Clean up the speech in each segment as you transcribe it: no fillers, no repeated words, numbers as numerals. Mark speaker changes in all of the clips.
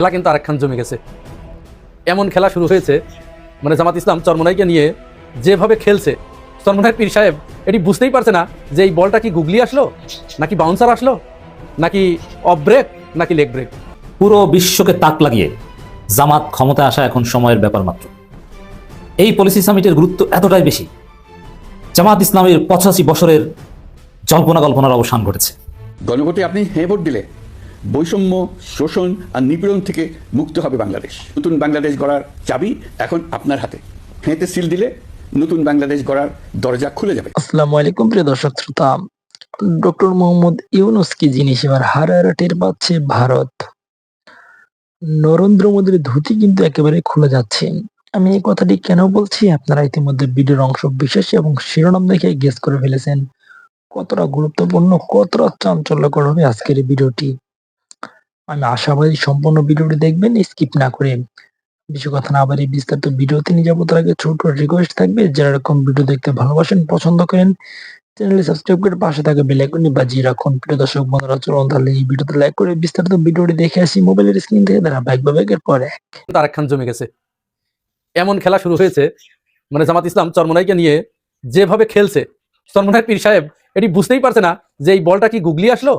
Speaker 1: খেলা কিন্তু আরেকখান জমে গেছে। এমন খেলা শুরু হয়েছে, মানে জামাত ইসলাম চরমোনাইকে নিয়ে যেভাবে খেলছে, চরমোনাই পীর সাহেব এটি বুঝতেই পারছে না যে এই বলটা কি গুগলি আসলো, নাকি বাউন্সার আসলো, নাকি অফ ব্রেক, নাকি লেগ ব্রেক।
Speaker 2: পুরো বিশ্বকে তাক লাগিয়ে জামাত ক্ষমতা আসা এখন সময়ের ব্যাপার মাত্র। এই পলিসি সামিটের গুরুত্ব এতটাই বেশি, জামাত ইসলামের 85 বছরের জল্পনা কল্পনার অবসান ঘটেছে।
Speaker 3: গণভোটে আপনি হ্যাঁ ভোট দিলে বৈষম্য, শোষণ আর নিপীড়ন থেকে মুক্ত হবে বাংলাদেশ। নতুন বাংলাদেশ গড়ার চাবি এখন আপনার হাতে। হ্যাঁতে সিল দিলে নতুন বাংলাদেশ গড়ার দরজা খুলে যাবে।
Speaker 4: আসসালামু আলাইকুম প্রিয় দর্শক শ্রোতা। ডক্টর মোহাম্মদ ইউনূস কি জিনিস এবার হারাহারা টের পাচ্ছে ভারত। নরেন্দ্র মোদীর ধুতি কিন্তু একেবারে খুলে যাচ্ছে। আমি এই কথাটি কেন বলছি আপনারা ইতিমধ্যে ভিডিওর অংশ বিশেষ এবং শিরোনাম দেখে গেস করে ফেলেছেন। কতটা গুরুত্বপূর্ণ, কতটা চাঞ্চল্যকর হবে আজকের এই ভিডিওটি। আমি আশাবাদী সম্পূর্ণ ভিডিওটি দেখবেন, স্কিপ না করে। বেশি কথা না বাড়িয়ে বিস্তারিত ভিডিওতে নিয়ে যাবো তার আগে ছোট রিকোয়েস্ট থাকবে, যারা এরকম ভিডিও দেখতে ভালোবাসেন, পছন্দ করেন, চ্যানেলে সাবস্ক্রাইব করে পাশে থাকা বেল আইকনটি বাজিয়ে রাখুন। প্রিয় দর্শক বন্ধুরা, চলুন তাহলে এই ভিডিওতে লাইক করে বিস্তারিত ভিডিওটি দেখে আসি মোবাইলের স্ক্রিন থেকে ধারাবাহিকভাবে একের পর এক।
Speaker 1: কিন্তু আরেকখান জমে গেছে। এমন খেলা শুরু হয়েছে, মানে জামাত ইসলাম চরমোনাইকে নিয়ে যেভাবে খেলছে, চরমোনাই পীর সাহেব এটি বুঝতেই পারছে না যে এই বলটা কি গুগলি আসলো,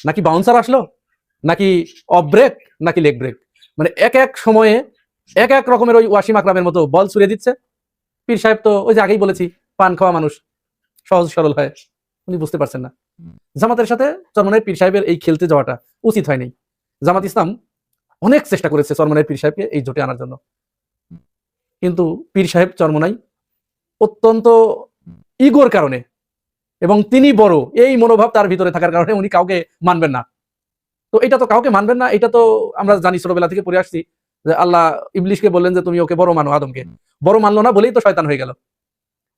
Speaker 1: নাকি বাউন্সার আসলো, নাকি অফ ব্রেক, নাকি লেগ ব্রেক। মানে এক এক সময়ে এক এক রকমের ওই ওয়াসিম আকরামের মতো বল ছুড়ে দিচ্ছে। পীর সাহেব তো ওই যে আগেই বলেছি, পান খাওয়া মানুষ, সহজ সরল হয়, উনি বুঝতে পারছেন না। জামাতের সাথে চরমোনাই পীর সাহেবের এই খেলতে যাওয়াটা উচিত হয়নি। জামাত ইসলাম অনেক চেষ্টা করেছে চরমোনাই পীর সাহেবকে এই জোটে আনার জন্য, কিন্তু পীর সাহেব চরমোনাই অত্যন্ত ইগোর কারণে এবং তিনি বড় এই মনোভাব তার ভিতরে থাকার কারণে উনি কাউকে মানবেন না। তো এটা তো কাউকে মানবেন না, এটা তো আমরা জানি, ছোটবেলা থেকে পড়ে আসছি যে আল্লাহ ইবলিশকে বললেন যে তুমি ওকে বড় মানো, আদমকে বড় মানলো না বলেই তো শয়তান হয়ে গেল।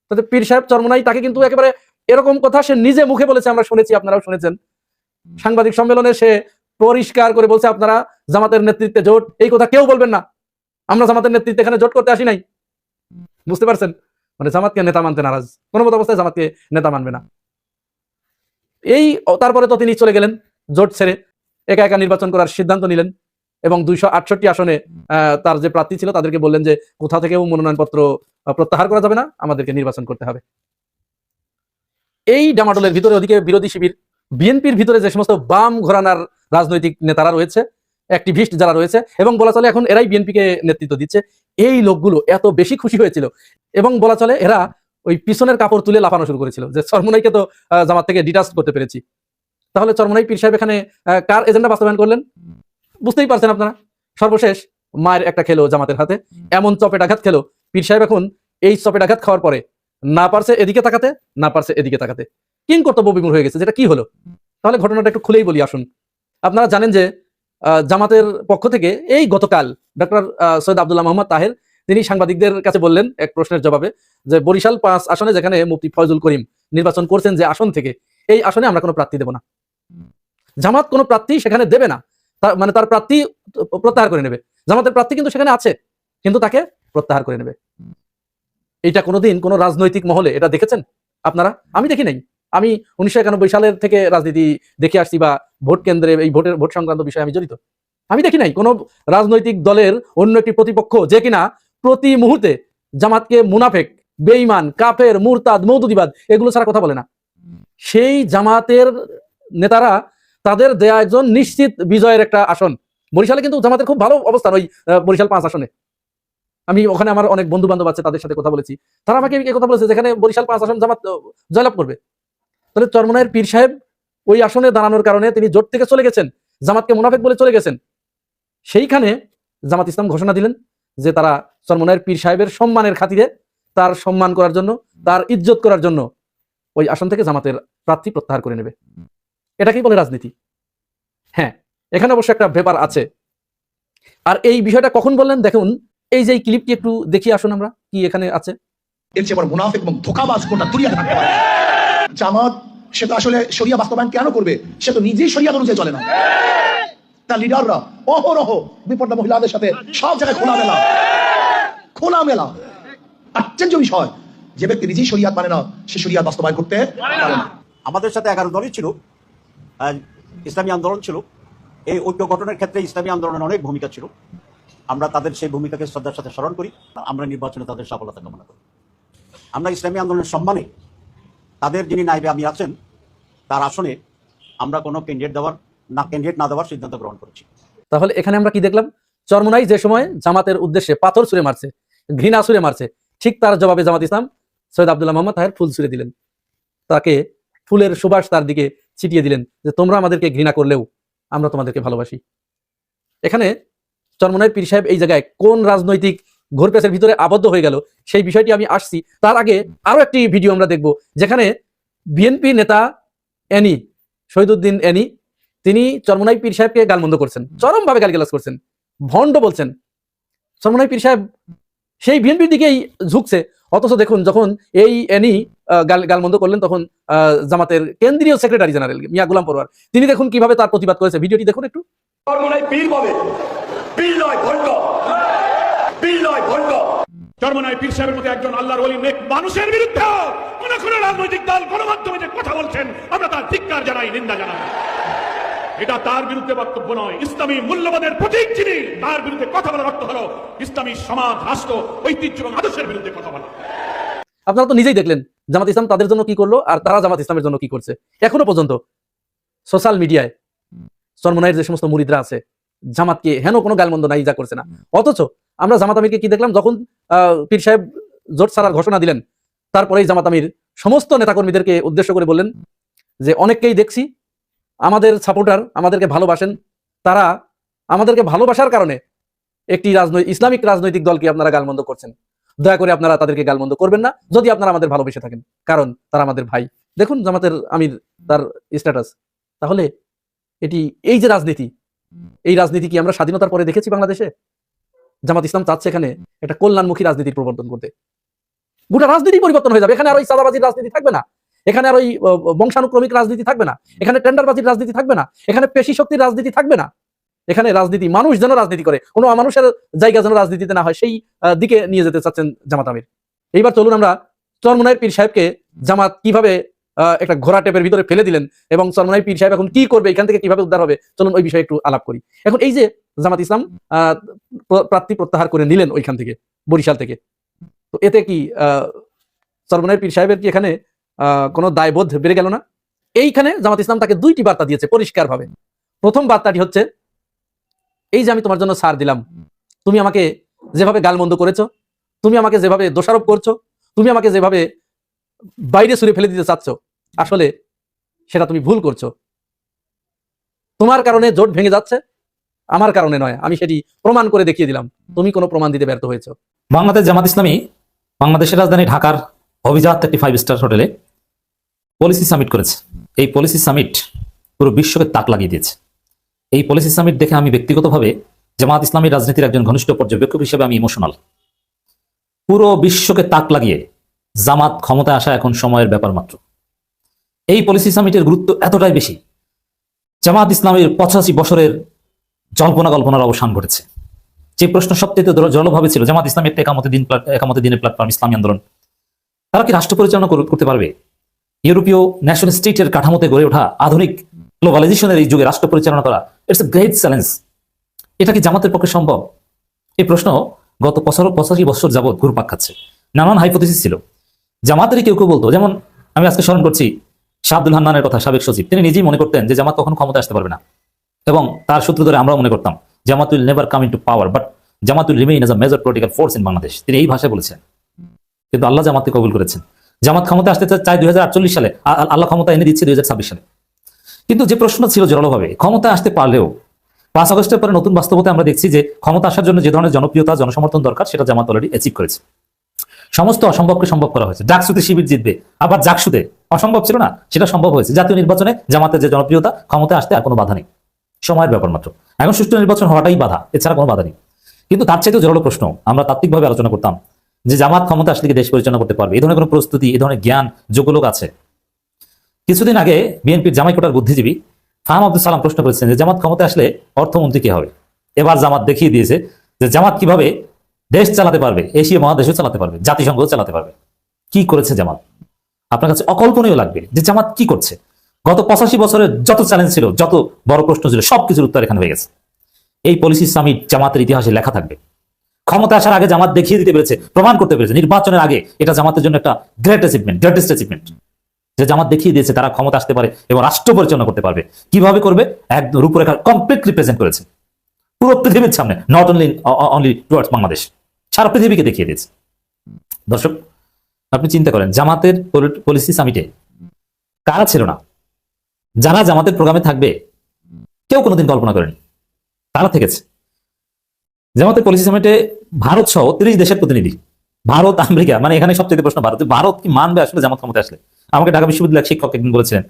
Speaker 1: তো পীর সাহেব চরমোনাই তাকে কিন্তু একেবারে এরকম কথা সে নিজে মুখে বলেছে, আমরা শুনেছি, আপনারাও শুনেছেন। সাংবাদিক সম্মেলনে সে পরিষ্কার করে বলছে, আপনারা জামাতের নেতৃত্বে জোট, এই কথা কেউ বলবেন না, আমরা জামাতের নেতৃত্বে এখানে জোট করতে আসি নাই। বুঝতে পারছেন, মানে জামাতকে নেতা মানতে নারাজ, কোনো মতো অবস্থায় জামাতকে নেতা মানবে না। এই তারপরে তো তিনি চলে গেলেন জোট ছেড়ে, একা একা নির্বাচন করার সিদ্ধান্ত নিলেন এবং 268 আসনে তার যে প্রার্থী ছিল তাদেরকে বললেন যে কোথা থেকেও মনোনয়নপত্র প্রত্যাহার করা যাবে না, আমাদেরকে নির্বাচন করতে হবে। এই ডামাডোলের ভিতরে ওদিকে বিরোধী শিবির, বিএনপির ভিতরে যে সমস্ত বাম ঘরানার রাজনৈতিক নেতারা রয়েছে, অ্যাক্টিভিস্ট যারা রয়েছে, এবং বলা চলে এখন এরাই বিএনপিকে নেতৃত্ব দিচ্ছে, এই লোকগুলো এত বেশি খুশি হয়েছিল এবং বলা চলে এরা ওই পিছনের কাপড় তুলে লাফানো শুরু করেছিল যে চরমোনাইকে তো জামাত থেকে ডিটাচ করতে পেরেছি। তাহলে চরমোনাই পীর সাহেব এখানে কার এজেন্ডা বাস্তবায়ন করলেন বুঝতেই পারছেন আপনারা। সর্বশেষ মায়ের একটা খেলো জামাতের হাতে, এমন চপেটাঘাত খেলো পীর সাহেব। এখন এই চপেটাঘাত খাওয়ার পরে না পারছে এদিকে তাকাতে, না পারছে এদিকে তাকাতে, কিং কর্তব্য বিমূঢ় হয়ে গেছে। যেটা কি হলো তাহলে ঘটনাটা একটু খুলেই বলি আসুন। আপনারা জানেন যে জামাতের পক্ষ থেকে এই গতকাল ডক্টর সৈয়দ আব্দুল্লাহ মোহাম্মদ তাহের তিনি সাংবাদিকদের কাছে বললেন এক প্রশ্নের জবাবে যে বরিশাল 5 আসনে যেখানে মুফতি ফয়জুল করিম নির্বাচন করছেন যে আসন থেকে, এই আসনে আমরা কোনো প্রার্থী দেব না, জামাত কোনো প্রার্থী সেখানে দেবে না, মানে তার প্রার্থী প্রত্যাহার করে নেবে। জামাতের প্রার্থী কিন্তু সেখানে আছে, কিন্তু তাকে প্রত্যাহার করে নেবে। এইটা কোনোদিন কোনো রাজনৈতিক মহলে এটা দেখেছেন আপনারা? আমি দেখি নাই। আমি 1991 সালের থেকে রাজনীতি দেখে আসছি, বা ভোট কেন্দ্রে এই ভোট সংক্রান্ত বিষয়ে আমি জড়িত। আমি দেখি নাই কোনো রাজনৈতিক দলের অন্য একটি প্রতিপক্ষ যে কিনা প্রতি মুহূর্তে জামাতকে মুনাফেক, বেঈমান, কাফের, মুরতাদ, মওদুদিবাদ এগুলো ছাড়া কথা বলে না। সেই জামাতের নেতারা তাদের দেয়া একজন নিশ্চিত বিজয়ের একটা আসন, বরিশালে কিন্তু জামাতের খুব ভালো অবস্থান ওই বরিশাল 5 আসনে। আমি ওখানে আমার অনেক বন্ধু বান্ধব আছে, তাদের সাথে কথা বলেছি, তারা আমাকে এই কথা বলেছে যেখানে বরিশাল 5 আসন জামাত জয়লাভ করবে। তাহলে চরমোনাইয়ের পীর সাহেব ওই আসনে দাঁড়ানোর কারণে তিনি জোট থেকে চলে গেছেন, জামাতকে মুনাফেক বলে চলে গেছেন। সেইখানে জামাত ইসলাম ঘোষণা দিলেন যে তারা চরমোনাইয়ের পীর সাহেবের সম্মানের খাতিরে, তার সম্মান করার জন্য, তার ইজ্জত করার জন্য ওই আসন থেকে জামাতের প্রার্থী প্রত্যাহার করে নেবে। এটাকেই বলে রাজনীতি। হ্যাঁ, এখানে অবশ্য একটা ব্যাপার আছে। আর এই বিষয়টা কখন বললেন দেখুন, এই যে ক্লিপটি একটু দেখিয়ে আসুন আমরা, কি এখানে আছে।
Speaker 5: এর চেয়ে বড় মুনাফিক এবং ধোঁকাবাজ কোনটা দুনিয়াতে থাকতে পারে? জামাত সে তো আসলে শরিয়া বাস্তবায়ন কেন করবে? সে তো নিজেই শরিয়াত অনুযায়ী চলে না। তার লিডাররা অহরহ বিপন্ন মহিলাদের সাথে সব জায়গায় খোলামেলা। আশ্চর্য বিষয়, যে ব্যক্তি নিজেই শরিয়াত মানে না, সে শরিয়াত বাস্তবায়ন করতে পারে না।
Speaker 6: আমাদের সাথে 11 দলই ছিল, ইসলামী আন্দোলন ছিল। এই ঐক্য গঠনের ক্ষেত্রে ইসলামী আন্দোলনের অনেক ভূমিকা ছিল। আমরা তাদের সেই ভূমিকাকে শ্রদ্ধার সাথে স্মরণ করি। আমরা নির্বাচনে তাদের সফলতা কামনা করি। আমরা ইসলামী আন্দোলনের সম্মানে তাদের যিনি নায়েবে আমির আছেন তার আসনে আমরা কোনো ক্যান্ডিডেট না দেওয়ার সিদ্ধান্ত গ্রহণ করেছি।
Speaker 1: তাহলে এখানে আমরা কি দেখলাম? চরমোনাই যে সময় জামাতের উদ্দেশ্যে পাথর ছুঁড়ে মারছে, ঘৃণা ছুঁড়ে মারছে, ঠিক তার জবাবে জামাত ইসলাম সৈয়দ আব্দুল্লাহ মোহাম্মদ তাহের ফুল ছুঁড়ে দিলেন, তাকে ফুলের সুবাস তার দিকে ছিটিয়ে দিলেন যে তোমরা আমাদেরকে ঘৃণা করলেও আমরা তোমাদেরকে ভালোবাসি। এখানে চরমোনাই পীর সাহেব এই জায়গায় কোন রাজনৈতিক ঘোরপেচের ভিতরে আবদ্ধ হয়ে গেল সেই বিষয়টি আমি আসছি। তার আগে আরো একটি ভিডিও আমরা দেখব যেখানে বিএনপি নেতা এনি শহীদুদ্দিন এনি তিনি চরমোনাই পীর সাহেবকে গালমন্দ করছেন, চরমভাবে গালিগালাজ করছেন, ভণ্ড বলছেন। চরমোনাই পীর সাহেব সেই বিএনপির দিকেই ঝুঁকছে, অথচ দেখুন যখন এই এনি গালমন্দ করলেন তখন জামাতের কেন্দ্রীয় সেক্রেটারি জেনারেল মিয়া গোলাম পরোয়ার তিনি দেখুন কিভাবে তার প্রতিবাদ করেছে। ভিডিওটি দেখুন একটু।
Speaker 7: চরমোনাই পীর বলে পীর নয় ভণ্ড, পীর নয় ভণ্ড। চরমোনাই পীর সাহেবের মতো একজন আল্লাহর ওলি নেক মানুষের বিরুদ্ধে কোন কোন রাজনৈতিক দল গণমাধ্যমে যে কথা বলছেন আমরা তার ধিক্কার জানাই, নিন্দা জানাই। এটা তার বিরুদ্ধে বক্তব্য নয়। ইসলামী মূল্যবোধের প্রতীক যিনি, তার বিরুদ্ধে কথা বলার অর্থ হলো ইসলামী সমাজ, রাষ্ট্র, ঐতিহ্য এবং আদর্শের বিরুদ্ধে কথা বলা।
Speaker 1: আপনারা তো নিজেই দেখলেন জামাত ইসলাম তাদের জন্য কি করলো আর তারা জামাত ইসলামের জন্য কি করছে। এখনো পর্যন্ত সোশ্যাল মিডিয়ায় চরমোনাইয়ের যে সমস্ত মুরিদরা আছে জামাতকে হেন কোনো গালমন্দ নাই যা করছে না, অথচ আমরা জামাত আমিরকে কি দেখলাম যখন পীর সাহেব জোট ছাড়ার ঘোষণা দিলেন তারপরেই জামাত আমির সমস্ত নেতাকর্মীদেরকে উদ্দেশ্য করে বললেন যে অনেককেই দেখছি আমাদের সাপোর্টার আমাদেরকে ভালোবাসেন, তারা আমাদেরকে ভালোবাসার কারণে একটি ইসলামিক রাজনৈতিক দলকে আপনারা গালমন্দ করছেন, দয়া করে আপনারা তাদেরকে গালমন্দ করবেন না যদি আপনারা আমাদের ভালোবেসে থাকেন, কারণ তারা আমাদের ভাই। দেখুন জামাতের আমির তার স্ট্যাটাস। তাহলে এটি এই যে রাজনীতি, এই রাজনীতি কি আমরা স্বাধীনতার পরে দেখেছি বাংলাদেশে? জামাত ইসলাম চাচ্ছে এখানে একটা কল্যাণমুখী রাজনীতির প্রবর্তন করতে। গোটা রাজনীতি পরিবর্তন হয়ে যাবে, এখানে আর ওই চাঁদাবাজির রাজনীতি থাকবে না, এখানে আর ওই বংশানুক্রমিক রাজনীতি থাকবে না, এখানে টেন্ডারবাজির রাজনীতি থাকবে না, এখানে পেশি শক্তির রাজনীতি থাকবে না। এখানে রাজনীতি মানুষ যেন রাজনীতি করে, কোনো মানুষের জায়গা যেন রাজনীতিতে না হয়, সেই দিকে নিয়ে যেতে চাচ্ছেন জামাত আমির। এইবার চলুন আমরা চরমোনাইয়ের পীর সাহেবকে জামাত কিভাবে একটা ঘোড়া টেপের ভিতরে ফেলে দিলেন এবং চরমোনাই পীর সাহেব এখন কি করবে, এখান থেকে কিভাবে উদ্ধার হবে, চলুন ওই বিষয়ে একটু আলাপ করি। এখন এই যে জামাত ইসলাম প্রার্থী প্রত্যাহার করে নিলেন ওইখান থেকে, বরিশাল থেকে, তো এতে কি চরমোনাই পীর সাহেবের কি এখানে কোনো দায়বোধ বেড়ে গেল না? এইখানে জামাত ইসলাম তাকে দুইটি বার্তা দিয়েছে পরিষ্কারভাবে। প্রথম বার্তাটি হচ্ছে এই যে আমি তোমার জন্য ছাড় দিলাম, তুমি আমাকে যেভাবে গালমন্দ করেছো, তুমি আমাকে যেভাবে দোষারোপ করছো, তুমি আমাকে যেভাবে বাইরে ছুঁড়ে ফেলে দিতে চাচ্ছ, আসলে সেটা তুমি ভুল করছো। তোমার কারণে জোট ভেঙে যাচ্ছে, আমার কারণে নয়, আমি সেটি প্রমাণ করে দেখিয়ে দিলাম, তুমি কোনো প্রমাণ দিতে ব্যর্থ হয়েছো।
Speaker 2: বাংলাদেশ জামাত ইসলামী বাংলাদেশের রাজধানী ঢাকার অভিজাত একটি 5 স্টার হোটেলে পলিসি সামিট করেছে। এই পলিসি সামিট পুরো বিশ্বকে তাক লাগিয়ে দিয়েছে। এই পলিসি সামিট দেখে আমি ব্যক্তিগতভাবে জামাত ইসলামী রাজনীতির একজন ঘনিষ্ঠ পর্যবেক্ষক হিসেবে আমি ইমোশনাল। পুরো বিশ্বকে তাক লাগিয়ে জামাত ক্ষমতায় আসা এখন সময়ের ব্যাপার মাত্র। এই পলিসি সামিটের গুরুত্ব এতটাই বেশি, জামাত ইসলামের 85 বছরের জল্পনার অবসান ঘটেছে। যে প্রশ্ন সবচেয়ে জলভাবে ছিল জামাত ইসলামের একামতে দিনের প্ল্যাটফর্ম ইসলামী আন্দোলন, তারা কি রাষ্ট্র পরিচালনা করতে পারবে? ইউরোপীয় ন্যাশনাল স্টেটের কাঠামোতে গড়ে ওঠা আধুনিক গ্লোবালাইজেশনের এই যুগে রাষ্ট্র পরিচালনা করা ইটস এ গ্রেট চ্যালেঞ্জ। এটা কি জামাতের পক্ষে সম্ভব? এই প্রশ্ন গত 85 বছর যাবৎ ঘুরপাক খাচ্ছে। নানান হাইপোথিসিস ছিল। জামাতেরই কেউ বলতো, যেমন আমি আজকে স্মরণ করছি শাহ আব্দুল হান্নানের কথা, সাবেক সচিব, তিনি নিজেই মনে করতেন যে জামাত কখনো ক্ষমতা আসতে পারবে না, এবং তার সূত্র ধরে আমরাও মনে করতাম Jamaat will never come into power but Jamaat will remain as a major political force in Bangladesh. তিনি এই ভাষায় বলেছেন, কিন্তু আল্লাহ জামাতকে কবুল করেছেন। জামাত ক্ষমতা আসতে চায় 2048 সালে, আল্লাহ ক্ষমতা এনে দিচ্ছে 2026 সালে। কিন্তু যে প্রশ্ন ছিল জোরালোভাবে, ক্ষমতা আসতে পারলেও 5 আগস্টের পরে নতুন বাস্তবতা আমরা দেখছি যে ক্ষমতা আসার জন্য যে ধরনের জনপ্রিয়তা জনসমর্থন দরকার সেটা জামাত অলরেডি অ্যাচিভ করেছে। সমস্ত অসম্ভবকে সম্ভব করা হয়েছে। ডাকসুতে শিবির জিতবে, আবার জাকসুতে অসম্ভব ছিল না, সেটা সম্ভব হয়েছে। জাতীয় নির্বাচনে জামাতের যে জনপ্রিয়তা, ক্ষমতা আসতে আর কোনো বাধা নেই, সময়ের ব্যাপার মাত্র। এখন সুষ্ঠু নির্বাচন হওয়াটাই বাধা, এছাড়া কোনো বাধা নেই। কিন্তু তার চাইতেও জোরালো প্রশ্ন আমরা তাত্ত্বিকভাবে আলোচনা করতাম যে জামাত ক্ষমতা আসলে কি দেশ পরিচালনা করতে পারবে? এই ধরনের কোনো প্রস্তুতি, এই ধরনের জ্ঞান যোগ্য লোক আছে? কিছুদিন আগে বিএনপির জামাই কোটার বুদ্ধিজীবী ফাহাম আব্দুল সালাম প্রশ্ন করেছেন যে জামাত ক্ষমতা আসলে অর্থমন্ত্রী কে হবে? এবার জামাত দেখিয়ে দিয়েছে যে জামাত কিভাবে দেশ চালাতে পারবে, এশিয়া মহাদেশও চালাতে পারবে, জাতিসংঘও চালাতে পারবে। কি করেছে জামাত? আপনার কাছে অকল্পনীয় লাগবে যে জামাত কি করছে। গত 85 বছরের যত চ্যালেঞ্জ ছিল, যত বড় প্রশ্ন ছিল, সবকিছুর উত্তর এখানে হয়ে গেছে। এই পলিসি সামিট জামাতের ইতিহাসে লেখা থাকবে। ক্ষমতা আসার আগে জামাত দেখিয়ে দিতে পেরেছে, প্রমাণ করতে পেরেছে, নির্বাচনের আগে এটা জামাতের জন্য একটা গ্রেট অ্যাচিভমেন্ট, গ্রেটেস্ট অ্যাচিভমেন্ট, যে জামাত দেখিয়ে দিয়েছে তারা ক্ষমতা আসতে পারে এবং রাষ্ট্র পরিচালনা করতে পারবে। কিভাবে করবে? একদম রূপরেখা কমপ্লিটলি প্রেজেন্ট করেছে পুরো পৃথিবীর সামনে, নট অনলি টুয়ার্ডস বাংলাদেশ, সারা পৃথিবীকে দেখিয়ে দিয়েছে। দর্শক, আপনি চিন্তা করেন, জামাতের পলিসি সামিটে কারা ছিল না? যারা জামাতের প্রোগ্রামে থাকবে কেউ কোনোদিন কল্পনা করেনি, তারা থেকেছে। জামাতের পলিসি সামিটে ভারত সহ 30 দেশের প্রতিনিধি, ভারত, আমেরিকা, মানে এখানে সবচেয়ে প্রশ্ন ভারত, ভারত কি মানবে আসলে জামাত ক্ষমতা আসলে? আমাকে ঢাকা বিশ্ববিদ্যালয়ের শিক্ষক একদিন বলেছিলেন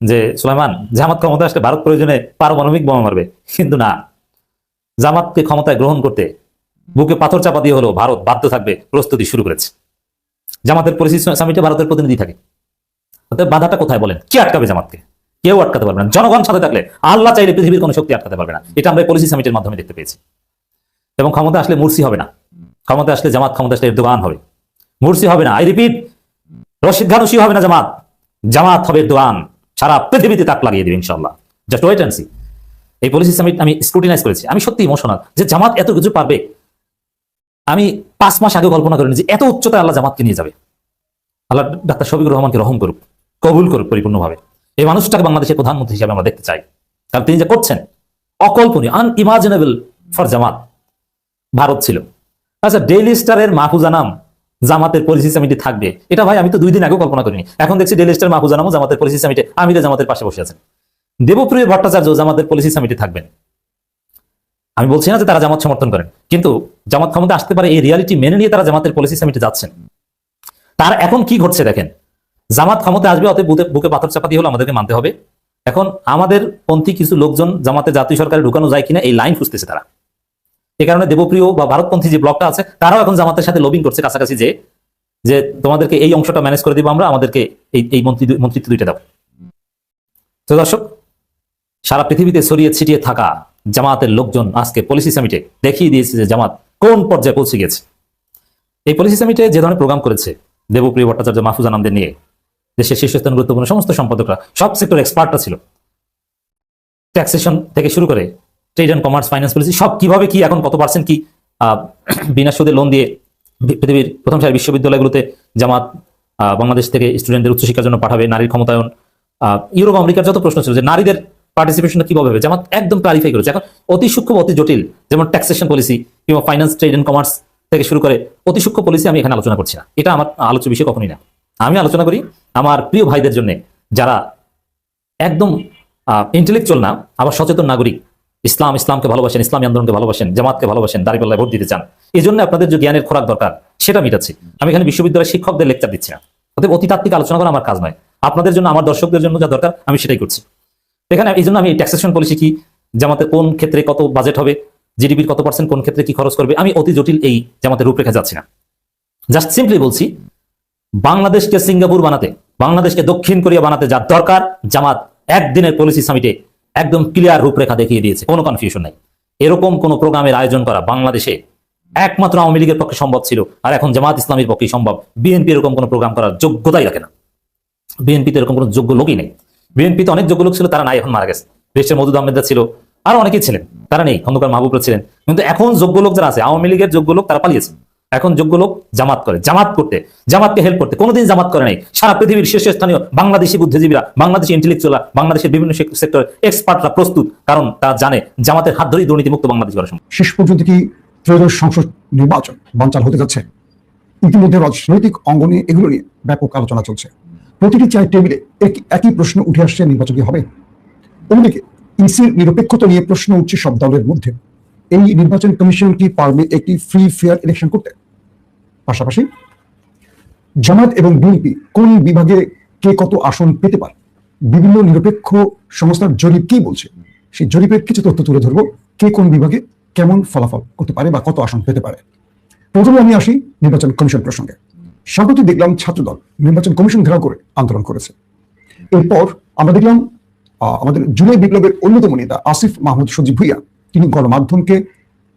Speaker 2: যে, সুলাইমান, জামাত ক্ষমতা আসলে ভারত প্রয়োজনে পারমাণবিক বোমা মারবে, কিন্তু না, জামাতকে ক্ষমতায় গ্রহণ করতে বুকে পাথর চাপা দিয়ে হলো ভারত বাধ্য থাকবে, প্রস্তুতি শুরু করেছে। জামাতের পলিসি সামিটে ভারতের প্রতিনিধি থাকে। বাধাটা কোথায় বলেন? কি আটকাবে জামাতকে? কেউ আটকাতে পারবে না। জনগণ সাথে থাকলে, আল্লাহ চাইলে পৃথিবীর কোনো শক্তি আটকাতে পারবে না। এটা আমরা পলিসি সামিটের মাধ্যমে দেখতে পেয়েছি। এবং ক্ষমতা আসলে মুরসি হবে না, ক্ষমতা আসলে জামাত, ক্ষমতা আসলে এরদোগান হবে, মুরসি হবে না। আই রিপিট, রশিদ ঘানুশি হবে না জামাত, জামাত হবে এরদোগান। সারা পৃথিবীতে তাক লাগিয়ে দেবে ইনশাআল্লাহ। Just wait and see. এই পলিসি সামিট আমি স্ক্রুটিনাইজ করেছি। আমি সত্যি ইমোশনাল যে জামাত এত কিছু পারবে। আমি 5 মাস আগে কল্পনা করিনি যে এত উচ্চতায় আল্লাহ জামাতকে নিয়ে যাবে। আল্লাহ ডাক্তার শফিকুর রহমানকে রহম করুক, কবুল করুক পরিপূর্ণভাবে। এই মানুষটাকে বাংলাদেশের প্রধানমন্ত্রী হিসেবে আমরা দেখতে চাই, কারণ তিনি যা করছেন অকল্পনীয়, আনইমাজিনেবল ফর জামাত। ভারত ছিল। আচ্ছা, ডেইলি স্টারের মাহফুজা নাম জামাতের পলিসি সামিটে থাকবে, এটা ভাই আমি তো 2 দিন আগে কল্পনা করিনি। এখন দেখছি ডেইলি স্টার মাহফুজা নামও জামাতের পলিসি সামিটে, আমিরা জামাতের পাশে বসে আছেন। দেবপ্রিয় ভট্টাচার্য জামাতের পলিসি সামিটে থাকবেন। আমি বলছি না যে তারা জামাত সমর্থন করেন, কিন্তু জামাত ক্ষমতা আসতে পারে এই রিয়ালিটি মেনে নিয়ে তারা জামাতের পলিসি সামিটে যাচ্ছেন। তার এখন কি ঘটছে দেখেন, জামাত ক্ষমতা আসবে, অতএব বুকে পাথর চাপা দিয়ে হলো আমাদেরকে মানতে হবে। এখন আমাদের পন্থী কিছু লোকজন জামাতে জাতীয় সরকারে ঢুকানো যায় কিনা এই লাইন খুঁজতেছে তারা। এই কারণে দেবপ্রিয় বা ভারতপন্থী যে ব্লকটা আছে তারাও এখন জামাতের সাথে লবিং করছে কাছাকাছি, যে তোমাদেরকে এই অংশটা ম্যানেজ করে দিব আমরা, আমাদেরকে এই মন্ত্রিত্ব 2টা দাও। তো দর্শক, সারা পৃথিবীতে ছড়িয়ে ছিটিয়ে থাকা জামাতের লোকজন আজকে পলিসি সামিটে দেখিয়ে দিয়েছে যে জামাত কোন পর্যায়ে পৌঁছে গেছে। এই পলিসি সামিটে যে ধরনের প্রোগ্রাম করেছে দেবপ্রিয় ভট্টাচার্য, মাহফুজা নামদের নিয়ে, দেশের শীর্ষস্থান গুরুত্বপূর্ণ সমস্ত সম্পাদকরা, সব সেক্টর এক্সপার্টরা ছিল, ট্যাক্সেশন থেকে শুরু করে trade and commerce, finance policy, সব কিভাবে কি এখন কত পার্সেন্ট কি বিনা সুদে লোন দিয়ে পৃথিবীর প্রথম সারির বিশ্ববিদ্যালয়গুলোতে জামাত বাংলাদেশ থেকে স্টুডেন্টদের উচ্চশিক্ষার জন্য পাঠাবে, নারীর ক্ষমতায়ন, ইউরোপ আমেরিকার যত প্রশ্ন ছিল যে নারীদের পার্টিসিপেশন কিভাবে হবে, জামাত একদম ক্লারিফাই করেছে। এখন অতি সূক্ষ্ম, অতি জটিল, যেমন ট্যাক্সেশন পলিসি কিংবা ফাইন্যান্স, ট্রেড অ্যান্ড কমার্স থেকে শুরু করে অতি সূক্ষ্ম পলিসি আমি এখানে আলোচনা করছি না, এটা আমার আলোচ্য বিষয় কখনোই না। আমি আলোচনা করি আমার প্রিয় ভাইদের জন্য, যারা একদম ইন্টেলেকচুয়াল না, আবার সচেতন নাগরিক, ইসলামকে ভালোবাসেন, ইসলামী আন্দোলনকে ভালোবাসেন, জামাতকে ভালোবাসেন, দাঁড়িপাল্লায় ভোট দিতে চান। এই জন্য আপনাদের যে জ্ঞানের খোরাক দরকার সেটা মিটাচ্ছি। আমি এখানে বিশ্ববিদ্যালয়ের শিক্ষকদের লেকচার দিচ্ছি না, অতএব অতিতাত্ত্বিক আলোচনা করা আমার কাজ নয়। আপনাদের জন্য, আমার দর্শকদের জন্য যা দরকার আমি সেটাই করছি এখানে। এই জন্য আমি ট্যাক্সেশন পলিসি কি, জামাতের কোন ক্ষেত্রে কত বাজেট হবে, জিডিপির কত পার্সেন্ট কোন ক্ষেত্রে কি খরচ করবে, আমি অতি জটিল এই জামাতের রূপরেখা যাচ্ছি না। জাস্ট সিম্পলি বলছি, বাংলাদেশকে সিঙ্গাপুর বানাতে, বাংলাদেশকে দক্ষিণ কোরিয়া বানাতে যা দরকার, জামাত একদিনের পলিসি সামিটে একদম ক্লিয়ার রূপরেখা দেখিয়ে দিয়েছে, কোনো কনফিউশন নাই। এরকম কোন প্রোগ্রামের আয়োজন করা বাংলাদেশে একমাত্র আওয়ামী লীগের পক্ষে সম্ভব ছিল, আর এখন জামাত ইসলামীর পক্ষে সম্ভব। বিএনপি এরকম কোনো প্রোগ্রাম করার যোগ্যতাই রাখে না। বিএনপিতে এরকম কোনো যোগ্য লোকই নেই। বিএনপিতে অনেক যোগ্য লোক ছিল, তারা নাই, এখন মারা গেছে। দেশের মওদুদ আহমেদরা ছিল, আরো অনেকেই ছিলেন, তারা নেই। খন্দকার মাহবুবরা ছিলেন। কিন্তু এখন যোগ্য লোক যারা আছে, আওয়ামী লীগের যোগ্য লোক, তারা পালিয়েছে। এখন যোগ্য লোক জামাত করে, জামাত করতে, জামাতকে হেল্প করতে কোনোদিন জামাত করে নাই। সারা পৃথিবীর শীর্ষস্থানীয় বাংলাদেশি বুদ্ধিজীবীরা, বাংলাদেশি ইন্টেলেকচুয়ালরা, বাংলাদেশের বিভিন্ন সেক্টর এক্সপার্টরা প্রস্তুত, কারণ তারা জানে জামাতের হাত ধরেই দুর্নীতিমুক্ত বাংলাদেশ করা সম্ভব।
Speaker 8: শেষ পর্যন্ত কি ত্রয়োদশ সংসদ নির্বাচন বানচাল হতে যাচ্ছে? ইতিমধ্যে রাজনৈতিক অঙ্গনে এগুলো নিয়ে ব্যাপক আলোচনা চলছে। প্রতিটি চায়ের টেবিলে একই প্রশ্ন উঠে আসছে, নির্বাচন কি হবে? অন্যদিকে ইসির নিরপেক্ষতা নিয়ে প্রশ্ন উঠছে সব দলের মধ্যে। এই নির্বাচন কমিশন কি পারবে একটি ফ্রি ফেয়ার ইলেকশন করতে? পাশাপাশি জামাত এবং বিএনপি কোন বিভাগে কে কত আসন পেতে পারে, বিভিন্ন নিরপেক্ষ সংস্থার জরিপ কি বলছে, সেই জরিপের কিছু তথ্য তুলে ধরবো। কে কোন বিভাগে কেমন ফলাফল করতে পারে বা কত আসন পেতে পারে। প্রথমে আমি আসি নির্বাচন কমিশন প্রসঙ্গে। সম্প্রতি দেখলাম ছাত্রদল নির্বাচন কমিশন ঘেরাও করে আন্দোলন করেছে। এরপর আমরা দেখলাম আমাদের জুলাই বিপ্লবের অন্যতম নেতা আসিফ মাহমুদ সজীব ভুইয়া, তিনি গণমাধ্যমকে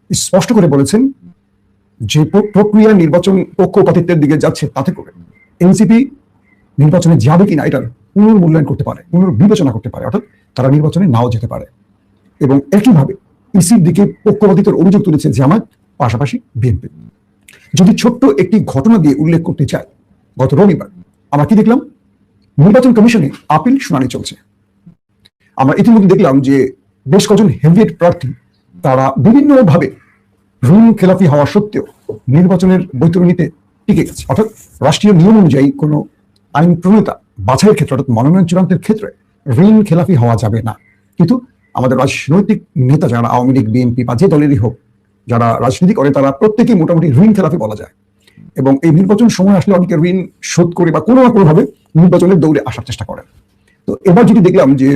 Speaker 8: স্পষ্ট করে বলেছেন যে প্রক্রিয়া নির্বাচন পক্ষপাতিত্বের দিকে যাচ্ছে, তাতে করে এনসিপি নির্বাচনে যাবে কিনা এটার পুনর্মূল্যায়ন করতে পারে, পুনর্বিবেচনা করতে পারে, অর্থাৎ তারা নির্বাচনে নাও যেতে পারে। এবং একইভাবে ইসির দিকে পক্ষপাতিত্বের অভিযোগ তুলেছে জামায়াত, পাশাপাশি বিএনপি। যদি ছোট্ট একটি ঘটনা দিয়ে উল্লেখ করতে চাই, গত রবিবার আমরা কি দেখলাম? নির্বাচন কমিশনে আপিল শুনানি চলছে। আমরা ইতিমধ্যে দেখলাম যে বেশ কজন হেভিয়েট প্রার্থী তারা বিভিন্নভাবে ঋণ খেলাপি হওয়া সত্ত্বেও নির্বাচনের বৈতরণীতে টিকে গেছে। অর্থাৎ রাষ্ট্রীয় নিয়ম অনুযায়ী কোনো আইন প্রণেতা বাছাইয়ের ক্ষেত্রে, অর্থাৎ মনোনয়ন চূড়ান্তের ক্ষেত্রে ঋণ খেলাপি হওয়া যাবে না। কিন্তু আমাদের রাজনৈতিক নেতা যারা আওয়ামী লীগ, বিএনপি বা যে দলেরই হোক, যারা রাজনীতি করে তারা প্রত্যেকেই মোটামুটি ঋণ খেলাপি বলা যায়। এবং এই নির্বাচন সময় আসলে অনেকে ঋণ শোধ করে বা কোনো না কোনোভাবে নির্বাচনের দৌড়ে আসার চেষ্টা করেন। তো এবার যেটি দেখলাম যে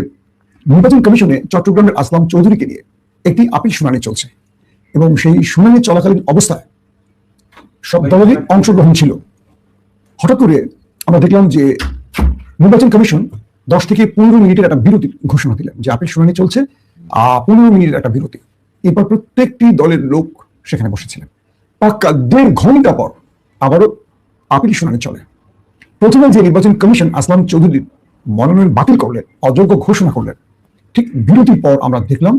Speaker 8: নির্বাচন কমিশনে চট্টগ্রামের আসলাম চৌধুরীকে নিয়ে একটি আপিল শুনানি চলছে এবং সেই শুনানি চলাকালীন অবস্থায় সব দলেরই অংশগ্রহণ ছিল। হঠাৎ করে আমরা দেখলাম যে নির্বাচন কমিশন 10 থেকে 15 মিনিটের একটা বিরতি ঘোষণা দিলেন যে আপিল শুনানি চলছে, 15 মিনিটের একটা বিরতি। এরপর প্রত্যেকটি দলের লোক সেখানে বসেছিলেন। পাক্কা 1.5 ঘন্টা পর আবারও আপিল শুনানি চলে। প্রথমে যে নির্বাচন কমিশন আসলাম চৌধুরীর মনোনয়ন বাতিল করলেন, অযোগ্য ঘোষণা করলেন, ঠিক বিরতির পর আমরা দেখলাম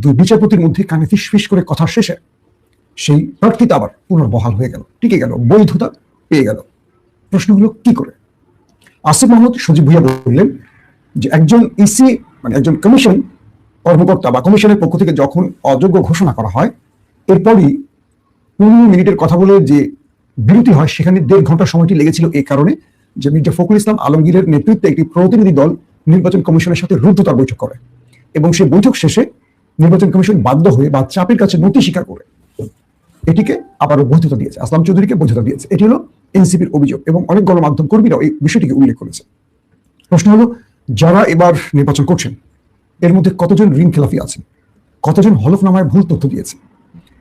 Speaker 8: দুই বিচারপতির মধ্যে কানে ফিস করে কথা শেষে সেই প্রার্থীতা আবার পুনর্বহাল হয়ে গেল, টিকে গেল, বৈধতা পেয়ে গেল। প্রশ্ন হলো কি করে? আসিফ মাহমুদ সজীব ভুইয়া বললেন যে একজন ইসি মানে একজন কমিশন কর্মকর্তা বা কমিশনের পক্ষ থেকে যখন অযোগ্য ঘোষণা করা হয়, এরপরই 15 মিনিটের কথা বলে যে বিরতি হয় সেখানে 1.5 ঘন্টা সময়টি লেগেছিল এই কারণে যে মির্জা ফখরুল ইসলাম আলমগীরের নেতৃত্বে একটি প্রতিনিধি দল নির্বাচন কমিশনের সাথে রুদ্ধতার বৈঠক করে এবং সেই বৈঠক শেষে নির্বাচন কমিশন বাধ্য হয়ে বা চাপের কাছে নতি স্বীকার করে এটিকে আবারও বৈধতা দিয়েছে, আসলাম চৌধুরীকে বৈধতা দিয়েছে। এটি হলো এনসিপির অভিযোগ এবং অনেক গণমাধ্যম কর্মীরাও এই বিষয়টিকে উল্লেখ করেছে। প্রশ্ন হলো যারা এবার নির্বাচন করছেন এর মধ্যে কতজন ঋণ খেলাফি আছেন, কতজন হলফনামায় ভুল তথ্য দিয়েছে?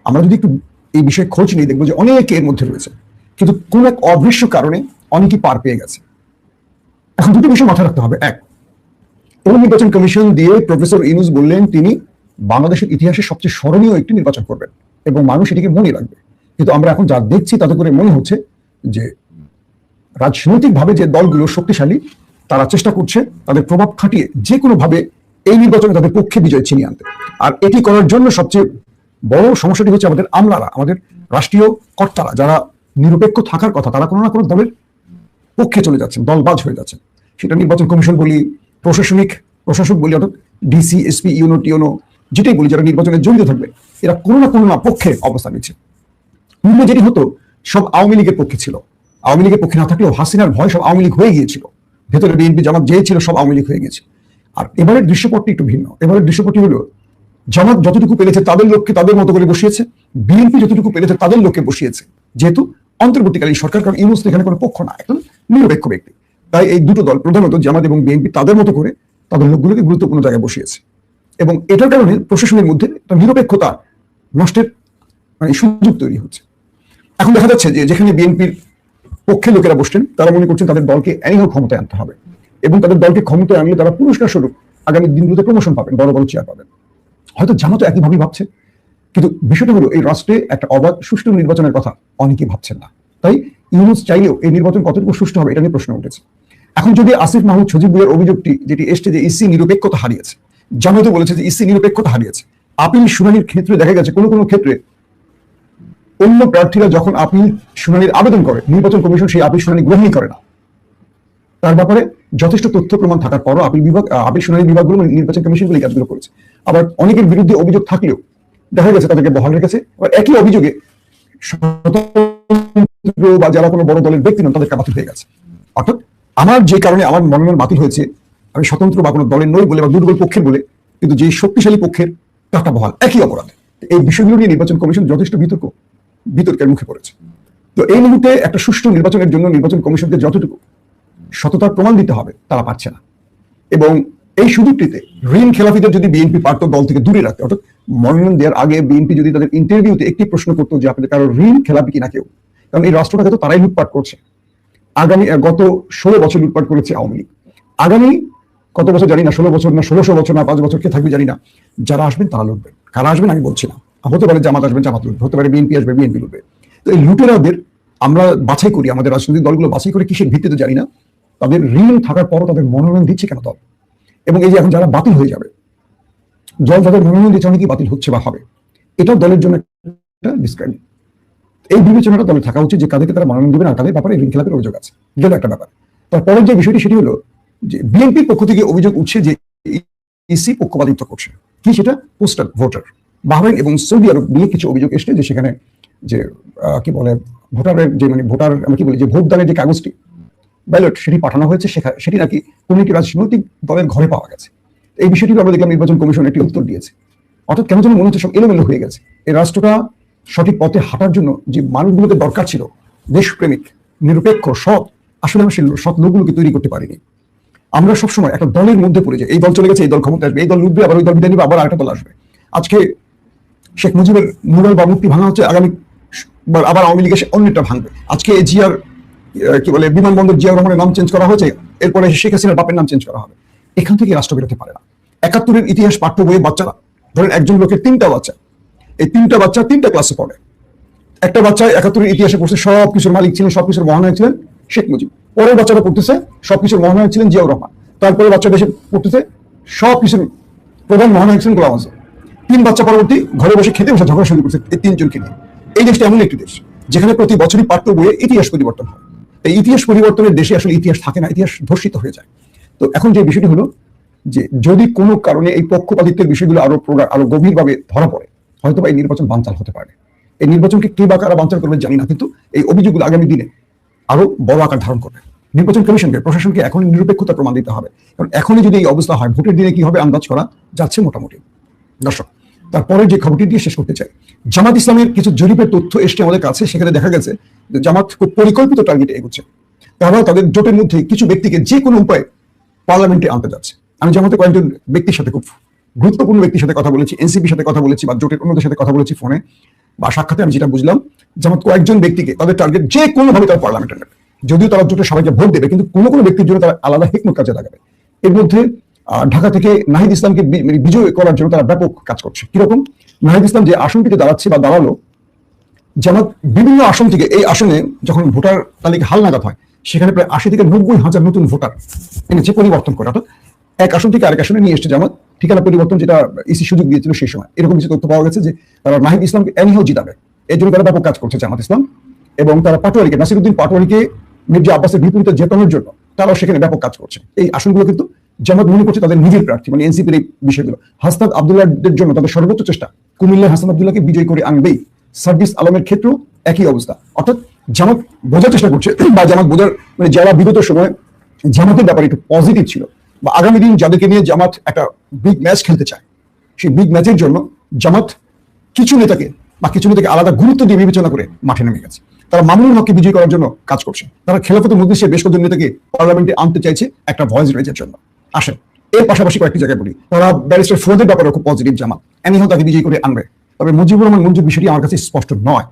Speaker 8: আমরা যদি একটু এই বিষয়ে খোঁজ নিয়ে দেখবো যে অনেকে এর মধ্যে রয়েছে, কিন্তু কোন এক অদৃশ্য কারণে অনেকেই পার পেয়ে গেছে। এখন দুটি বিষয় মাথায় রাখতে হবে। এক, এই নির্বাচন কমিশন দিয়ে প্রফেসর ইউনূস বললেন তিনি বাংলাদেশের ইতিহাসে সবচেয়ে স্মরণীয় একটি নির্বাচন করবেন এবং মানুষ এটিকে মনে রাখবে। কিন্তু আমরা এখন যা দেখছি তাতে করে মনে হচ্ছে যে রাজনৈতিকভাবে যে দলগুলো শক্তিশালী তারা চেষ্টা করছে তাদের প্রভাব খাটিয়ে যে কোনো ভাবে এই নির্বাচনে তাদের পক্ষে বিজয় ছিনিয়ে আনতে। আর এটি করার জন্য সবচেয়ে বড় সমস্যাটি হচ্ছে আমাদের আমলারা, আমাদের রাষ্ট্রীয় কর্তারা যারা নিরপেক্ষ থাকার কথা তারা কোনো না কোনো দলের পক্ষে চলে যাচ্ছেন, দলবাজ হয়ে যাচ্ছেন। সেটা নির্বাচন কমিশন বলি, প্রশাসক বলি, অর্থাৎ ডিসি, এসপি, ইউনো, টিওনো, যেটাই বলি, যারা নির্বাচনে জড়িত থাকবে এরা কোনো না কোনো পক্ষে অবস্থান নিচ্ছে। পূর্বে যেটি হতো সব আওয়ামী লীগের পক্ষে ছিল, আওয়ামী লীগের পক্ষে না থাকলেও হাসিনার ভয় সব আওয়ামী লীগ হয়ে গিয়েছিল, ভেতরে বিএনপি জামাত যে ছিল সব আওয়ামী লীগ হয়ে গিয়েছে। আর এবারের দৃশ্যপটটি একটু ভিন্ন। এবারের দৃশ্যপটটি হলো জামাত যতটুকু পেরেছে তাদের লোককে তাদের মতো করে বসিয়েছে, বিএনপি যতটুকু পেরেছে তাদের লোককে বসিয়েছে, যেহেতু অন্তর্বর্তীকালীন সরকার, কারণ ইউনূস এখানে কোনো পক্ষ না, একজন নিরপেক্ষ ব্যক্তি। তাই এই দুটো দল প্রধানত জামাত এবং বিএনপি তাদের মতো করে তাদের লোকগুলোকে গুরুত্বপূর্ণ জায়গায় বসিয়েছে এবং এটার কারণে প্রশাসনের মধ্যে একটা নিরপেক্ষতা নষ্টের সুযোগ তৈরি হচ্ছে। এখন দেখা যাচ্ছে যে যেখানে বিএনপির পক্ষে লোকেরা বসছেন তারা মনে করছেন তাদের দলকে এনিহাও ক্ষমতায় আনতে হবে এবং তাদের দলকে ক্ষমতায় আনলে তারা পুরস্কার স্বরূপ আগামী দিনগুলোতে প্রমোশন পাবেন, বড় বড় চেয়ার পাবেন। হয়তো জামাত একইভাবেই ভাবছে, কিন্তু বিষয়টা হলো এই রাষ্ট্রে একটা অবাধ সুষ্ঠু নির্বাচনের কথা অনেকেই ভাবছেন না। তাই ইউনূস চাইলেও এই নির্বাচন কতটুকু সুষ্ঠু হবে এটা নিয়ে প্রশ্ন উঠেছে। এখন যদি আসিফ মাহমুদ সজীব ভুইয়ার অভিযোগটি যেটি এসছে যে ইসি নিরপেক্ষতা হারিয়েছে, জামাতও বলেছে যে ইসি নিরপেক্ষতা হারিয়েছে, আপিল শুনানির ক্ষেত্রে দেখা গেছে কোনো কোনো ক্ষেত্রে অন্য প্রার্থীরা যখন আপিল শুনানির আবেদন করে নির্বাচন কমিশন সেই আপিল শুনানি গ্রহণই করে না। তার ব্যাপারে যথেষ্ট তথ্য প্রমাণ থাকার পরও আপিল শুনানি বিভাগগুলো নির্বাচন কমিশনগুলো এই কাজগুলো করেছে। আবার অনেকের বিরুদ্ধে অভিযোগ থাকলেও দেখা গেছে তাদেরকে বহাল রেখেছে। আবার একই অভিযোগে বা যারা কোনো বড় দলের ব্যক্তি নন তাদেরকে বাতিল হয়ে গেছে। অর্থাৎ আমার যে কারণে আমার মনোনয়ন বাতিল হয়েছে আমি স্বতন্ত্র বা কোনো দলের নই বলে বা দুর্বল পক্ষের বলে, কিন্তু যে শক্তিশালী পক্ষের তাটা বহাল, একই অপরাধ। এই বিষয়গুলো নিয়ে নির্বাচন কমিশন যথেষ্ট বিতর্কের মুখে পড়েছে। তো এই মুহূর্তে একটা সুষ্ঠু নির্বাচনের জন্য নির্বাচন কমিশনকে যতটুকু সততার প্রমাণ দিতে হবে তারা পারছে না। এবং এই সুযোগটিতে ঋণ খেলাফিদের যদি বিএনপি পারত দল থেকে দূরে রাখতে, অর্থাৎ মনোনয়ন দেওয়ার আগে বিএনপি যদি তাদের ইন্টারভিউতে একটি প্রশ্ন করতো যে আপনাদের কারো ঋণ খেলাপি কিনা কেউ, কারণ এই রাষ্ট্রটাকে তো তারাই লুটপাট করছে। আগামী গত 16 বছর লুটপাট করেছে আওয়ামী লীগ, আগামী কত বছর জানি না, 16 বছর না 1600 বছর না 5 বছর কে থাকবে জানি না, যারা আসবেন তারা লুটবেন। কারা আসবেন আমি বলছি না, হতে পারে জামাত আসবেন জামাত লুটবে, হতে পারে বিএনপি আসবে বিএনপি লুটবে। তো এই লুটেরাদের আমরা বাছাই করি, আমাদের রাজনৈতিক দলগুলো বাছাই করে কিসের ভিত্তিতে জানি না, তাদের ঋণ থাকার পরও তাদের মনোনয়ন দিচ্ছে কেন দল? এবং এই যে এখন যারা বাতিল হয়ে যাবে, দল যাদের মনোনয়ন দিচ্ছে অনেকেই বাতিল হচ্ছে বা হবে, এটাও দলের জন্য একটা ডিসক্রাইব। এই বিবেচনাটা দলের থাকা উচিত যে কাদেরকে তারা মনোনয়ন দেবেন আর কাদের ব্যাপারে ঋণ খেলাপের অভিযোগ আছে, গেল একটা ব্যাপার। তারপরের যে বিষয়টি সেটি হলো যে বিএনপির পক্ষ থেকে অভিযোগ উঠছে যে ইসি পক্ষপাতিত্ব করছে। কি সেটা? পোস্টাল ভোটার বাহরাইন এবং সৌদি আরব নিয়ে কিছু অভিযোগ এসছে যে সেখানে যে কি বলে ভোটারের যে মানে ভোটার আমি কি বলি যে ভোটদানের যে কাগজটি ব্যালট সেটি পাঠানো হয়েছে, সেটি নাকি কোনো একটি রাজনৈতিক দলের ঘরে পাওয়া গেছে। এই বিষয়টি আমরা দেখলাম নির্বাচন কমিশন একটি উত্তর দিয়েছে। অর্থাৎ কেন যেন মনে হচ্ছে সব এলোমেলো হয়ে গেছে। এই রাষ্ট্রটা সঠিক পথে হাঁটার জন্য যে মানুষগুলোকে দরকার ছিল, দেশপ্রেমিক, নিরপেক্ষ, সৎ, আসলে আমরা সেই সৎ লোকগুলোকে তৈরি করতে পারিনি। আমরা সবসময় একটা দলের মধ্যে পড়ে যাই, এই দল চলে গেছে, এই দল ক্ষমতা আসবে, এই দল লুটবে, আবার ওই দল বিদায় নিবে, আবার আরেকটা দল আসবে। আজকে শেখ মুজিবের মুরাল বা মুক্তি ভাঙা হচ্ছে, আগামী আবার আওয়ামী লীগ এসে অন্যটা ভাঙবে। আজকে জিয়ার কি বলে বিমানবন্দর জিয়া রহমানের নাম চেঞ্জ করা হয়েছে, এরপরে শেখ হাসিনার বাপের নাম চেঞ্জ করা হবে। এখান থেকে রাষ্ট্র বেরোতে পারে না। 71-এর ইতিহাস পাঠ্য বইয়ে বাচ্চারা, ধরেন একজন লোকের 3টা বাচ্চা, এই 3টা বাচ্চা 3টা ক্লাসে পড়ে। একটা বাচ্চা 71-এর ইতিহাসে পড়ছে, সবকিছুর মালিক ছিলেন, সবকিছুর মহানায়ক ছিলেন শেখ মুজিব। পরের বাচ্চাটা পড়তেছে সবকিছুর মহানায়ক ছিলেন জিয়াউর রহমান। তারপরে বাচ্চা দেশে পড়তেছে সবকিছুর প্রধান মহানায়ক ছিলেন গোলাম আজম। 3 বাচ্চা পরবর্তী ঘরে বসে খেতে বসে ঝগড়া শুরু করছে এই 3জনকে নিয়ে। এই দেশটা এমন একটি দেশ যেখানে প্রতি বছরই পাঠ্য বইয়ে ইতিহাস পরিবর্তন হয়। এই ইতিহাস পরিবর্তনের দেশে আসলে ইতিহাস থাকে না, ইতিহাস ধর্ষিত হয়ে যায়। তো এখন যে বিষয়টি হলো যে যদি কোনো কারণে এই পক্ষপাতিত্বের বিষয়গুলো আরো গভীরভাবে ধরা পড়ে, হয়তো বা এই নির্বাচন বানচাল হতে পারে। এই নির্বাচনকে কে বা কারা বানচাল করবে জানি না, কিন্তু এই অভিযোগগুলো আগামী দিনে আরো বড় আকার ধারণ করবে। নির্বাচন কমিশনকে, প্রশাসনকে এখন নিরপেক্ষতা প্রমাণ দিতে হবে, কারণ এখনই যদি এই অবস্থা হয় ভোটের দিনে কি হবে আন্দাজ করা যাচ্ছে মোটামুটি। দর্শক, তারপরে যে খবরটি দিয়ে শেষ করতে চাই, জামাত ইসলামের কিছু জরিপের তথ্য এসছে আমাদের কাছে। সেখানে দেখা গেছে যে জামাত খুব পরিকল্পিত টার্গেটে এগোচ্ছে। তারা তাদের জোটের মধ্যে কিছু ব্যক্তিকে যে কোনো উপায়ে পার্লামেন্টে আনতে যাচ্ছে। আমি জামাতে কয়েকজন ব্যক্তির সাথে, খুব গুরুত্বপূর্ণ ব্যক্তির সাথে কথা বলেছি, এনসিপির সাথে কথা বলেছি বা জোটের অন্যদের সাথে কথা বলেছি ফোনে বা সাক্ষাতে। আমি যেটা বুঝলাম, জামাত কয়েকজন ব্যক্তিকে তাদের টার্গেট যে কোনোভাবে তারা পার্লামেন্টে নেবে। যদিও তারা জোটের সবাইকে ভোট দেবে, কিন্তু কোনো কোনো ব্যক্তির জন্য তারা আলাদা হিকমত কাজে লাগাবে। এর মধ্যে ঢাকা থেকে নাহিদ ইসলামকে বিজয় করার জন্য তারা ব্যাপক কাজ করছে। কিরকম? নাহিদ ইসলাম যে আসনটিতে দাঁড়াচ্ছে বা দাঁড়ালো, জামাত বিভিন্ন আসন থেকে, এই আসনে যখন ভোটার তালিকা হালনাগাদ হয় সেখানে প্রায় 80 থেকে 90 হাজার নতুন ভোটার এনেছে পরিবর্তন করে। অর্থাৎ এক আসন থেকে আরেক আসনে নিয়ে এসছে জামাত, ঠিকানা পরিবর্তন, যেটা ইসি সুযোগ দিয়েছিল সেই সময়। এরকম কিছু তথ্য পাওয়া গেছে যে তারা নাহিদ ইসলামকে এনিহাও জিতাবে, এর জন্য তারা ব্যাপক কাজ করছে জামাত ইসলাম। এবং তারা পাটোয়ারিকে, নাসিরউদ্দিন পাটোয়ারিকে মির্জা আব্বাসের বিপরীতে জেতানোর জন্য তারাও সেখানে ব্যাপক কাজ করছে। এই আসনগুলো কিন্তু জামাত মনে করছে তাদের নিজের প্রার্থী, মানে এনসিপির এই বিষয়গুলো। হাসনাত আব্দুল্লাহদের জন্য তাদের সর্বোচ্চ চেষ্টা, কুমিল্লার হাসান আব্দুল্লাহকে বিজয় করে আনবেই। সার্ভিস আলমের ক্ষেত্রেও একই অবস্থা। অর্থাৎ জামাত বোঝার চেষ্টা করছে, বা জামাত বোঝার মানে যারা বিগত সময় জামাতের ব্যাপারে একটু পজিটিভ ছিল বা আগামী দিন যাদেরকে নিয়ে জামাত একটা বিগ ম্যাচ খেলতে চায়, সেই বিগ ম্যাচের জন্য জামাত কিছু নেতাকে আলাদা গুরুত্ব দিয়ে বিবেচনা করে মাঠে নেমে গেছে। তারা মামুনুল হককে বিজয় করার জন্য কাজ করছে। তারা খেলাফতে মজলিসের বেশ কয়েকজন নেতাকে পার্লামেন্টে আনতে চাইছে একটা ভয়েস রেজের জন্য। আসেন, এর পাশাপাশি কয়েকটি জায়গায় বলি, তারা ব্যারিস্টার ফিরোজের ব্যাপারে খুব পজিটিভ জামাত, এনিহাও তাকে বিজয় করে আনবে। তবে মুজিবুর রহমান মঞ্জুর বিষয়টি আমার কাছে স্পষ্ট নয়।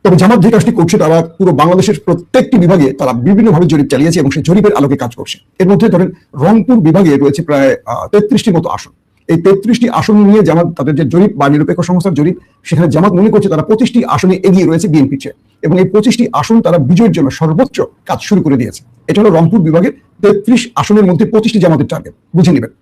Speaker 8: তবে জামাত যে কাজটি করছে, তারা পুরো বাংলাদেশের প্রত্যেকটি বিভাগে তারা বিভিন্নভাবে জরিপ চালিয়েছে এবং সেই জরিপের আলোকে কাজ করছে। এর মধ্যে ধরেন রংপুর বিভাগে রয়েছে প্রায় 33টির মতো আসন। এই 33টি আসন নিয়ে জামাত, তাদের যে জরিপ বা নিরপেক্ষ সংস্থার জরিপ, সেখানে জামাত মনে করছে তারা 25টি আসনে এগিয়ে রয়েছে বিএনপির চেয়ে, এবং এই 25টি আসন তারা বিজয়ের জন্য সর্বোচ্চ কাজ শুরু করে দিয়েছে। এটা হলো রংপুর বিভাগের 33 আসনের মধ্যে 25টি জামাতের টার্গেট, বুঝে নেবেন।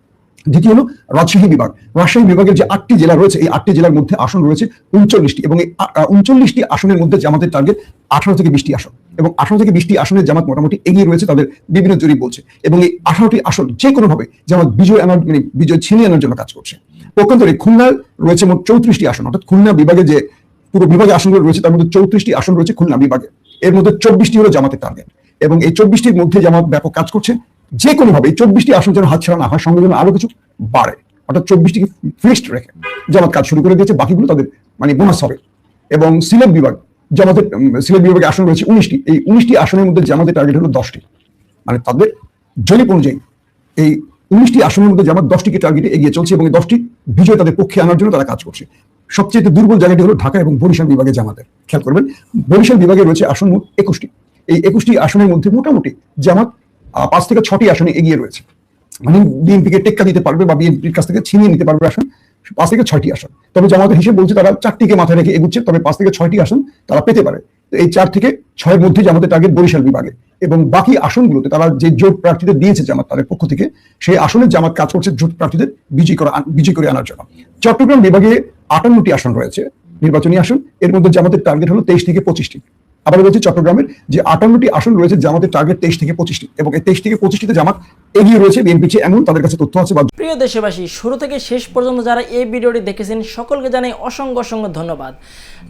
Speaker 8: দ্বিতীয় হলো রাজশাহী বিভাগ। রাজশাহী বিভাগের যে 8টি জেলা রয়েছে, এই 8টি জেলার মধ্যে আসন রয়েছে 39টি, এবং এই 39টি আসনের মধ্যে জামাতের টার্গেট 18 থেকে 20টি আসন, এবং 18 থেকে 20টি আসনের জামাত মোটামুটি এগিয়ে রয়েছে, তাদের বিভিন্ন জরিপ বলছে। এবং এই 18টি আসন যে কোনোভাবে জামাত বিজয় ছিনিয়ে আনার জন্য কাজ করছে। পক্ষান্তরে খুলনার রয়েছে মোট 34টি আসন। অর্থাৎ খুলনা বিভাগে যে পুরো বিভাগে আসনগুলো রয়েছে তার মধ্যে 34টি আসন রয়েছে খুলনা বিভাগে। এর মধ্যে 24টি হলো জামাতের টার্গেট, এবং এই 24টির মধ্যে জামাত ব্যাপক কাজ করছে। যে কোনোভাবে এই 24টি আসন যেন হাতছাড়া না হয়, সঙ্গে যেন আরো কিছু বাড়ে। অর্থাৎ 24টিকে ফিক্সড রেখে জামাত কাজ শুরু করে দিয়েছে, বাকিগুলো তাদের মানে বোনাস হবে। এবং সিলেট বিভাগ, জামাতের সিলেট বিভাগে আসন রয়েছে 19টি। এই 19টি আসনের মধ্যে জামাতের টার্গেট হলো 10টি। মানে তাদের জরিপ অনুযায়ী এই 19টি আসনের মধ্যে জামাত 10টিকে টার্গেটে এগিয়ে চলছে, এবং এই 10টি বিজয় তাদের পক্ষে আনার জন্য তারা কাজ করছে। সবচেয়ে দুর্বল জায়গাটি হলো ঢাকা এবং বরিশাল বিভাগে জামাতের। খেয়াল করবেন, বরিশাল বিভাগে রয়েছে আসন মোট 21টি। এই 21টি আসনের মধ্যে মোটামুটি জামাত 5 থেকে 6টি আসনে এগিয়ে রয়েছে, মানে বিএনপিকে টেক্কা দিতে পারবে বা বিএনপির কাছ থেকে ছিনিয়ে নিতে পারবে আসন 5 থেকে 6টি আসন। তবে জামাতের হিসেব বলছে তারা 4টিকে মাথায় রেখে এগুচ্ছে, তবে 5 থেকে 6টি আসন তারা পেতে পারে। তো এই 4 থেকে 6-এর মধ্যে জামাতের টার্গেট বরিশাল বিভাগে, এবং বাকি আসনগুলোতে তারা যে জোট প্রার্থীদের দিয়েছে জামাত তাদের পক্ষ থেকে, সেই আসনে জামাত কাজ করছে জোট প্রার্থীদের বিজয়ী করে আনার জন্য। চট্টগ্রাম বিভাগে 58টি আসন রয়েছে, নির্বাচনী আসন। এর মধ্যে জামাতের টার্গেট হলো 23 থেকে 25টি। আবার বলছি, চট্টগ্রামের যে 58টি আসন রয়েছে জামাতের টার্গেট 23 থেকে 25টি, এবং এই 23 থেকে 25টিতে জামাত এগিয়ে রয়েছে বিএনপি চেয়ে, এমন তাদের কাছে তথ্য আছে।
Speaker 9: প্রিয় দেশবাসী, শুরু থেকে শেষ পর্যন্ত যারা এই ভিডিওটি দেখেছেন সকলকে জানাই অসংখ্য অসংখ্য ধন্যবাদ।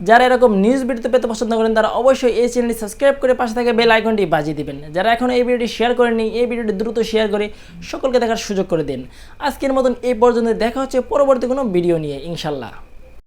Speaker 9: যারা এরকম নিউজ ভিডিও পেতে পছন্দ করেন তারা অবশ্যই এই চ্যানেলটি সাবস্ক্রাইব করে পাশে থাকা বেল আইকনটি বাজিয়ে দিবেন। যারা এখন এই ভিডিওটি শেয়ার করেননি, এই ভিডিওটি দ্রুত শেয়ার করে সকলকে দেখার সুযোগ করে দিন। আজকের মতন এই পর্যন্ত, দেখা হচ্ছে পরবর্তী কোনো ভিডিও নিয়ে ইনশাল্লাহ।